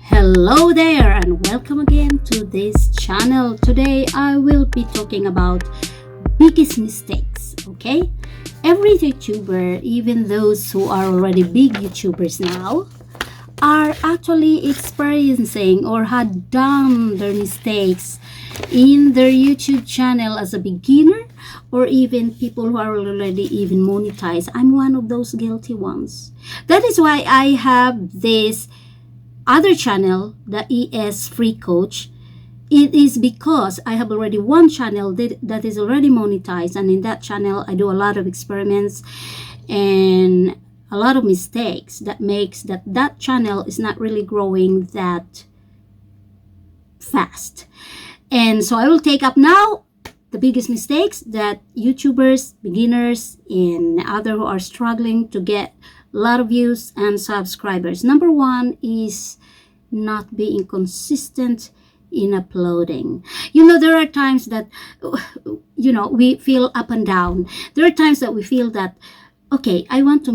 Hello there and welcome again to this channel. Today I will be talking about biggest mistakes, okay? Every YouTuber, even those who are already big YouTubers now, are actually experiencing or had done their mistakes in their YouTube channel as a beginner, or even people who are already even monetized. I'm one of those guilty ones. That is why I have this other channel, the E.S.freecoach. It is because I have already one channel that is already monetized, and in that channel I do a lot of experiments and a lot of mistakes that makes that channel is not really growing that fast. And so I will take up now the biggest mistakes that YouTubers, beginners, and other who are struggling to get a lot of views and subscribers. Number one is not being consistent in uploading. There are times that we feel up and down. There are times that we feel that, okay, I want to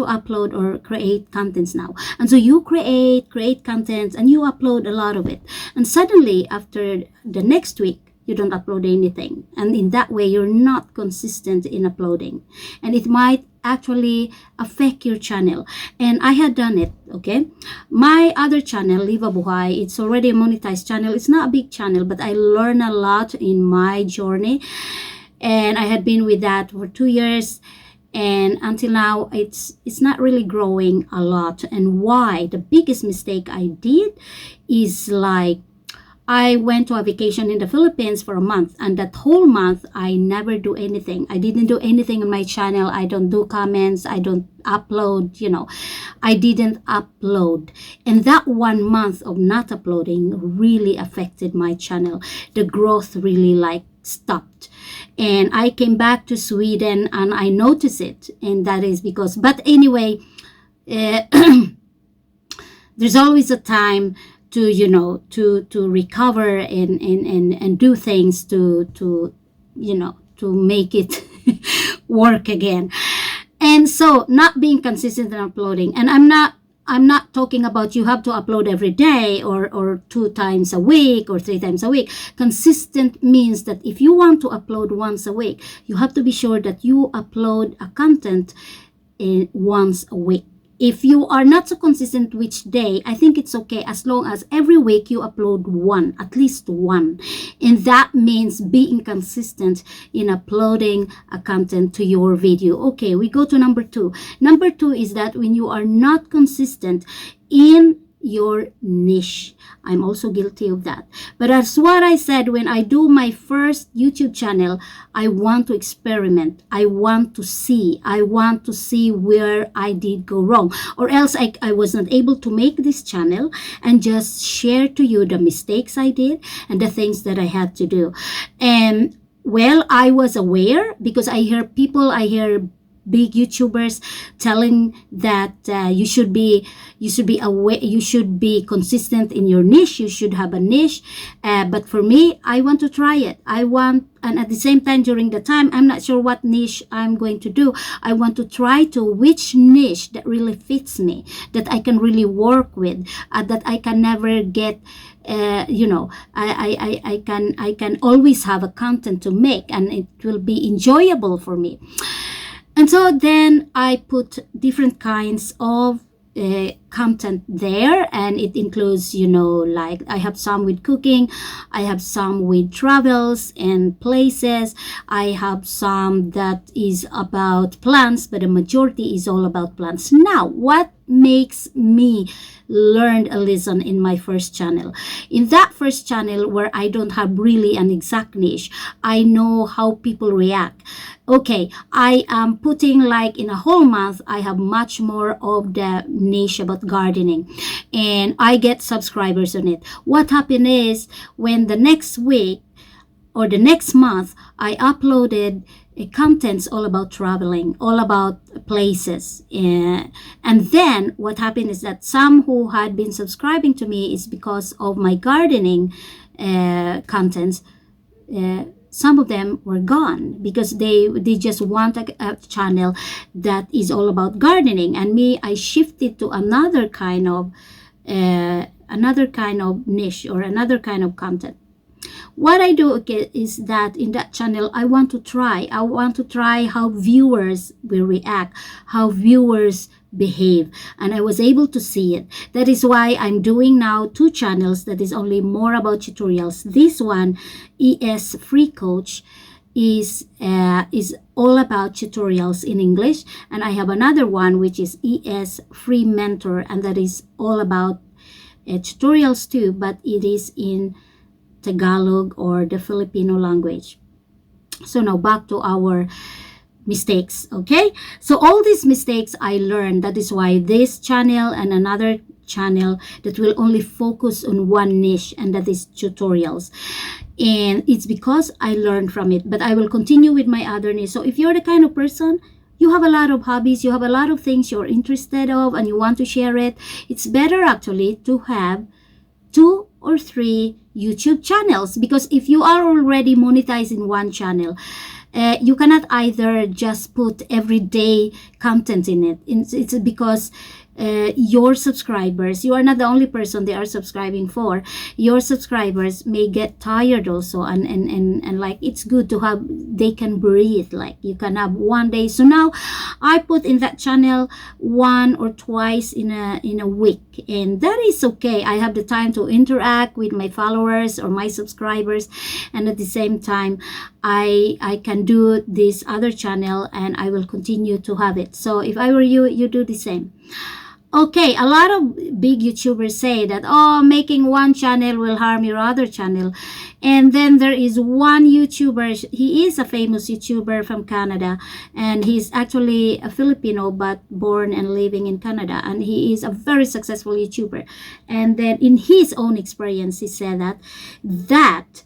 upload or create contents now. And so you create contents and you upload a lot of it. And suddenly after the next week, you don't upload anything. And in that way, you're not consistent in uploading. And it might actually affect your channel. And I had done it, okay? My other channel, Liva Buhay, it's already a monetized channel. It's not a big channel, but I learned a lot in my journey. And I had been with that for 2 years. And until now, it's not really growing a lot. And why? The biggest mistake I did is like, I went to a vacation in the Philippines for a month, and that whole month I never do anything. I didn't do anything on my channel. I don't do comments. I don't upload, I didn't upload. And that 1 month of not uploading really affected my channel. The growth really stopped. And I came back to Sweden and I noticed it. And that is because, but anyway, there's always a time to recover and do things to make it work again. And so not being consistent in uploading, and I'm not talking about you have to upload every day or 2 times a week or 3 times a week. Consistent means that if you want to upload once a week, you have to be sure that you upload a content once a week. If you are not so consistent which day, I think it's okay as long as every week you upload one, at least one. And that means being consistent in uploading a content to your video. Okay, we go to number 2. Number 2 is that when you are not consistent in your niche. I'm also guilty of that. But as what I said, when I do my first YouTube channel, I want to experiment. I want to see where I did go wrong, or else I was not able to make this channel and just share to you the mistakes I did and the things that I had to do. And well, I was aware because I hear big YouTubers telling that you should be aware, you should be consistent in your niche, you should have a niche. But for me, I want to try it. And at the same time, during the time, I'm not sure what niche I'm going to do. I want to try to which niche that really fits me, that I can really work with, that I can never get. I can always have a content to make, and it will be enjoyable for me. And so then I put different kinds of content there, and it includes like I have some with cooking, I have some with travels and places, I have some that is about plants, but the majority is all about plants. Now, what makes me learn a lesson in my first channel? In that first channel where I don't have really an exact niche, I know how people react. Okay, I am putting like in a whole month, I have much more of the niche about gardening, and I get subscribers on it. What happened is when the next week or the next month I uploaded contents all about traveling, all about places, and then what happened is that some who had been subscribing to me is because of my gardening contents. some of them were gone because they just want a channel that is all about gardening. And me, I shifted to another kind of niche or another kind of content. What I do, okay, is that in that channel I want to try how viewers will react, how viewers behave, and I was able to see it. That is why I'm doing now 2 channels that is only more about tutorials. This one, E.S.freecoach, is all about tutorials in English, and I have another one which is E.S.freementor, and that is all about tutorials too, but it is in Tagalog or the Filipino language. So now back to our mistakes, okay? So all these mistakes I learned. That is why this channel and another channel that will only focus on one niche, and that is tutorials. And it's because I learned from it, but I will continue with my other niche. So if you're the kind of person, you have a lot of hobbies, you have a lot of things you're interested of, and you want to share it, it's better actually to have 2 or 3 YouTube channels, because if you are already monetized in one channel, you cannot either just put everyday content in it. It's because your subscribers, you are not the only person they are subscribing for. Your subscribers may get tired also, and like it's good to have, they can breathe, like you can have one day. So now I put in that channel 1 or twice in a week, and that is okay. I have the time to interact with my followers or my subscribers, and at the same time I can do this other channel, and I will continue to have it. So if I were you, you do the same. Okay, a lot of big YouTubers say that, oh, making one channel will harm your other channel. And then there is one YouTuber, he is a famous YouTuber from Canada, and he's actually a Filipino but born and living in Canada, and he is a very successful YouTuber. And then in his own experience, he said that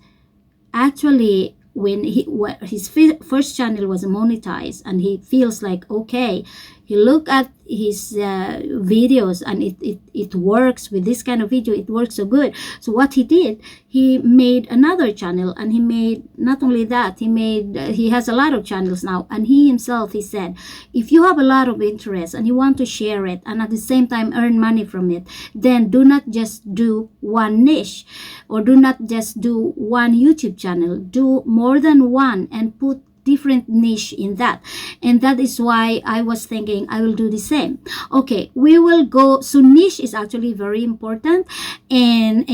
actually when his first channel was monetized, and he feels like, okay, he look at his videos, and it works with this kind of video, it works so good. So what he did, he made another channel, and he made, not only that, he has a lot of channels now. And he himself, he said, if you have a lot of interest and you want to share it and at the same time earn money from it, then do not just do one niche, or do not just do one YouTube channel, do more than one and put different niche in that. And that is why I was thinking I will do the same. Okay, we will go. So niche is actually very important, and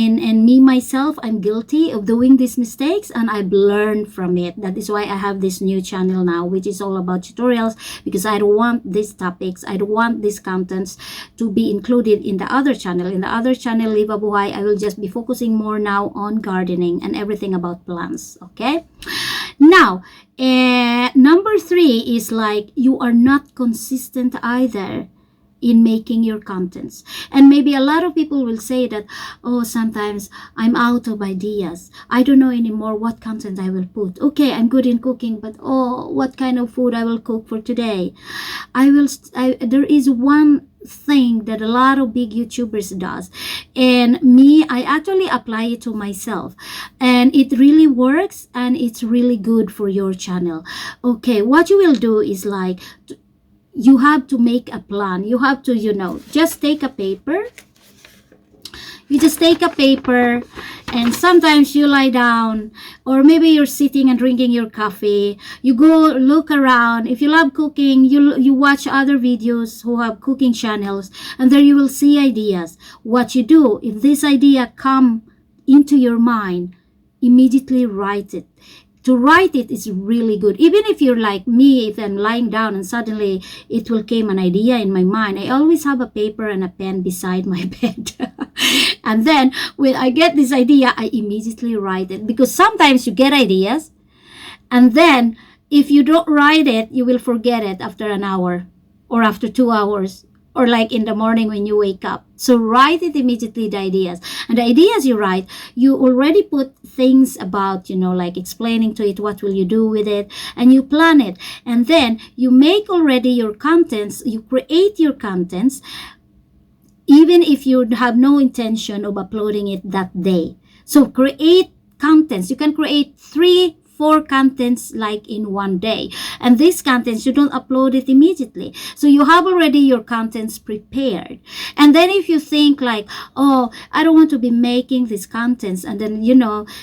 me myself, I'm guilty of doing these mistakes, and I've learned from it. That is why I have this new channel now, which is all about tutorials, because I don't want these topics, I don't want these contents to be included in the other channel. In the other channel, Liva Buhay, I will just be focusing more now on gardening and everything about plants. Okay, now number 3 is like, you are not consistent either in making your contents. And maybe a lot of people will say that, oh, sometimes I'm out of ideas, I don't know anymore what content I will put. Okay, I'm good in cooking, but oh, what kind of food I will cook for today? There is one thing that a lot of big YouTubers does, and me, I actually apply it to myself, and it really works, and it's really good for your channel. Okay, what you will do is like, you have to make a plan. You have to, just take a paper. You just take a paper, and sometimes you lie down, or maybe you're sitting and drinking your coffee. You go look around. If you love cooking, you watch other videos who have cooking channels, and there you will see ideas. What you do, if this idea come into your mind, immediately write it. To write it is really good. Even if you're like me, if I'm lying down and suddenly it will came an idea in my mind, I always have a paper and a pen beside my bed. And then when I get this idea, I immediately write it, because sometimes you get ideas, and then if you don't write it, you will forget it after an hour or after 2 hours, or like in the morning when you wake up. So write it immediately, the ideas. And the ideas you write, you already put things about, like explaining to it, what will you do with it, and you plan it. And then you make already your contents, you create your contents, even if you have no intention of uploading it that day. So create contents. You can create 3, 4 contents like in one day. And these contents, you don't upload it immediately. So you have already your contents prepared. And then if you think like, oh, I don't want to be making these contents, and then,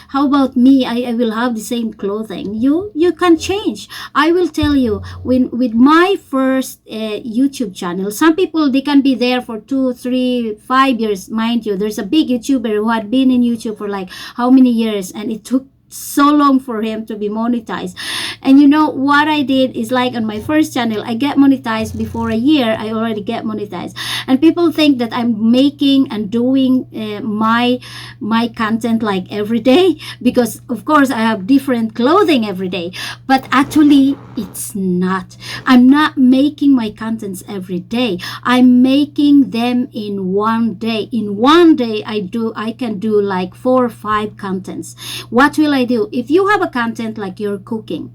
how about me? I will have the same clothing. You can change. I will tell you, with my first YouTube channel, some people, they can be there for 2, 3, 5 years. Mind you, there's a big YouTuber who had been in YouTube for like how many years, and it took so long for him to be monetized. And what I did is, like on my first channel, I get monetized before a year. I already get monetized, and people think that I'm making and doing my content like every day, because of course I have different clothing every day. But actually it's not. I'm not making my contents every day. I'm making them in one day. In one day I can do like 4 or 5 contents. What will I do? If you have a content like you're cooking,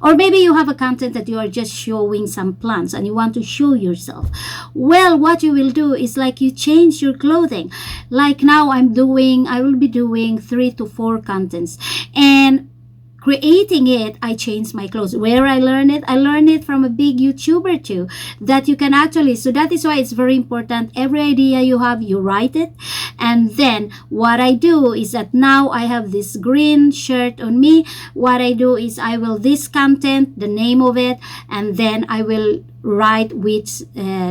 or maybe you have a content that you are just showing some plants and you want to show yourself, well, what you will do is like you change your clothing. Like now I will be doing 3 to 4 contents, and creating it, I changed my clothes. Where I learned it from a big YouTuber too, that you can actually, so that is why it's very important. Every idea you have, you write it. And then what I do is that now I have this green shirt on me. What I do is I will, this content, the name of it, and then I will write which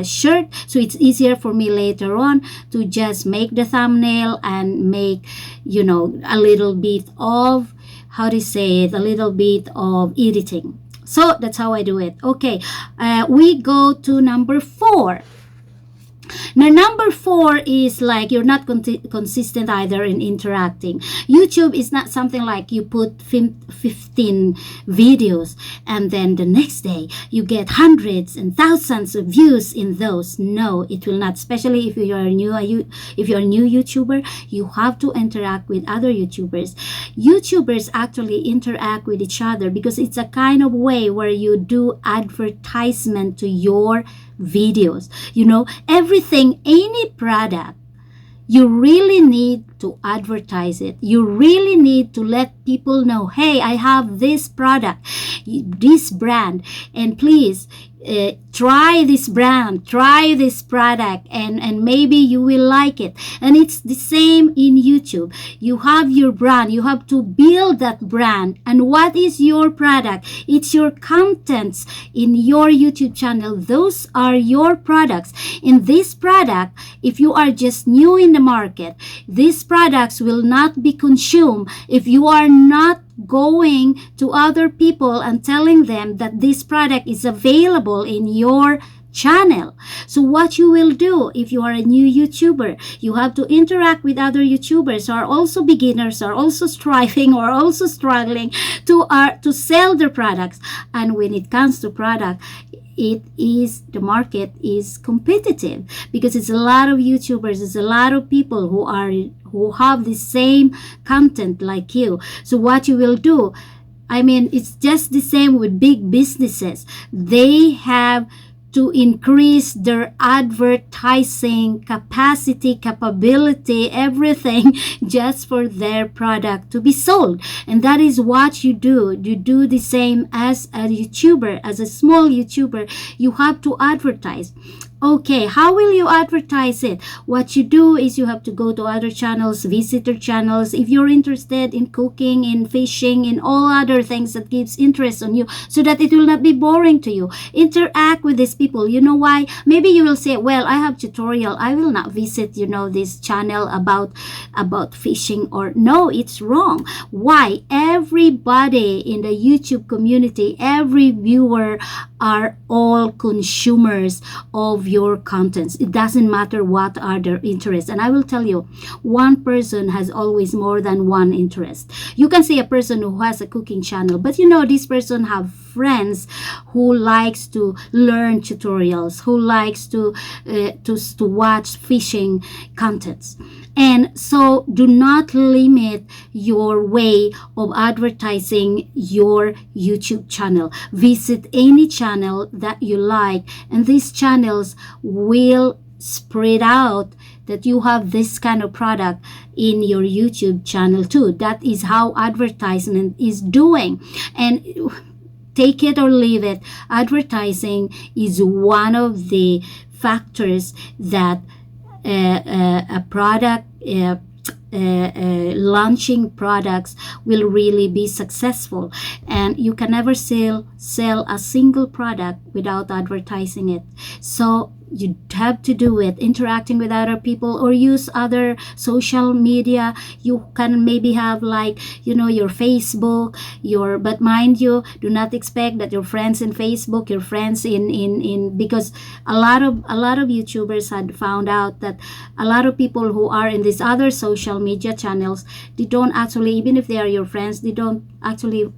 shirt, so it's easier for me later on to just make the thumbnail and make, a little bit of, a little bit of editing. So that's how I do it. Okay, we go to number 4. Now, number 4 is like you're not consistent either in interacting. YouTube is not something like you put 15 videos and then the next day you get hundreds and thousands of views in those. No, it will not. Especially if you're a new YouTuber, you have to interact with other YouTubers. YouTubers actually interact with each other because it's a kind of way where you do advertisement to your videos. Everything, any product, you really need to advertise it. You really need to let people know, hey, I have this product, this brand, and please try this brand, try this product, and maybe you will like it. And it's the same in YouTube. You have your brand, you have to build that brand. And what is your product? It's your contents in your YouTube channel. Those are your products. In this product, if you are just new in the market, these products will not be consumed if you are not going to other people and telling them that this product is available in your channel. So what you will do if you are a new YouTuber, you have to interact with other YouTubers who are also beginners, are also striving or also struggling to sell their products. And when it comes to product, the market is competitive because it's a lot of YouTubers, it's a lot of people who have the same content like you. So what you will do, it's just the same with big businesses. They have to increase their advertising capability, everything, just for their product to be sold. And that is what you do. You do the same as a YouTuber, as a small YouTuber. You have to advertise. Okay, how will you advertise it? What you do is you have to go to other channels, visit their channels. If you're interested in cooking, in fishing, in all other things that gives interest on you, so that it will not be boring to you. Interact with these people. You know why? Maybe you will say, well, I have tutorial. I will not visit, this channel about fishing. Or no, it's wrong. Why? Everybody in the YouTube community, every viewer are all consumers of your contents. It doesn't matter what are their interests. And I will tell you, one person has always more than one interest. You can see a person who has a cooking channel, but this person have friends who likes to learn tutorials, who likes to watch fishing contents. And so do not limit your way of advertising your YouTube channel. Visit any channel that you like, and these channels will spread out that you have this kind of product in your YouTube channel too. That is how advertisement is doing. And take it or leave it, advertising is one of the factors that a product launching products will really be successful. And you can never sell a single product without advertising it. So you have to do it interacting with other people or use other social media. You can maybe have like, your Facebook, but mind you, do not expect that your friends in Facebook, your friends in because a lot of YouTubers had found out that a lot of people who are in these other social media channels, they don't actually, even if they are your friends, they don't actually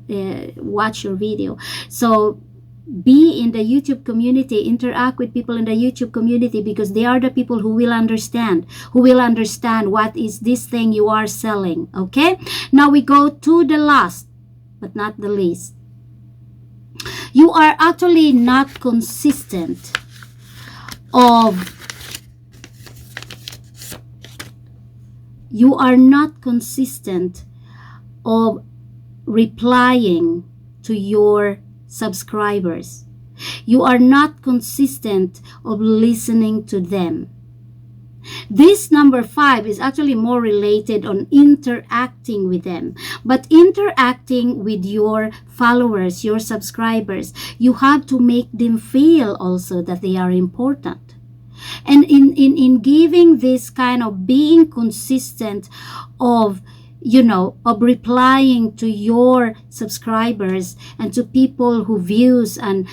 watch your video. So be in the YouTube community, interact with people in the YouTube community, because they are the people who will understand what is this thing you are selling. Okay, now we go to the last but not the least. You are actually not consistent of replying to your subscribers. You are not consistent of listening to them. This number 5 is actually more related on interacting with them. But interacting with your followers, your subscribers, you have to make them feel also that they are important. And in giving this kind of being consistent of replying to your subscribers and to people who views and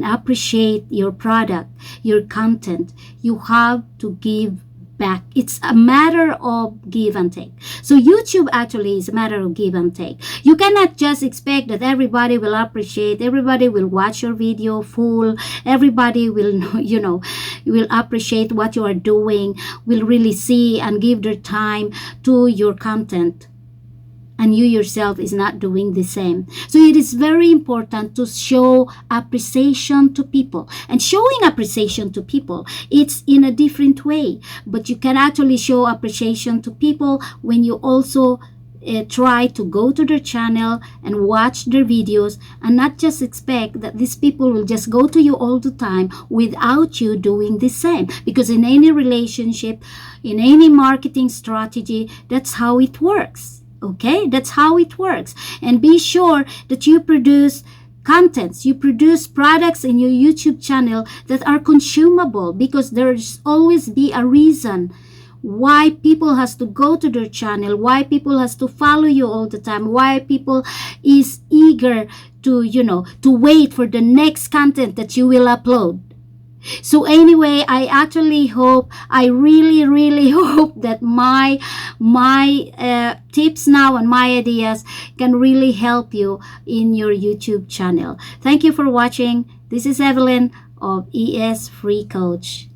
appreciate your product, your content, you have to give back. It's a matter of give and take. So YouTube actually is a matter of give and take. You cannot just expect that everybody will appreciate, everybody will watch your video full, everybody will will appreciate what you are doing, will really see and give their time to your content, and you yourself is not doing the same. So it is very important to show appreciation to people. And showing appreciation to people, it's in a different way. But you can actually show appreciation to people when you also try to go to their channel and watch their videos, and not just expect that these people will just go to you all the time without you doing the same. Because in any relationship, in any marketing strategy, that's how it works. Okay, that's how it works. And be sure that you produce contents, you produce products in your YouTube channel that are consumable, because there's always be a reason why people has to go to their channel, why people has to follow you all the time, why people is eager to wait for the next content that you will upload. So anyway, I really hope that my tips now and my ideas can really help you in your YouTube channel. Thank you for watching. This is Evelyn of E.S.freecoach.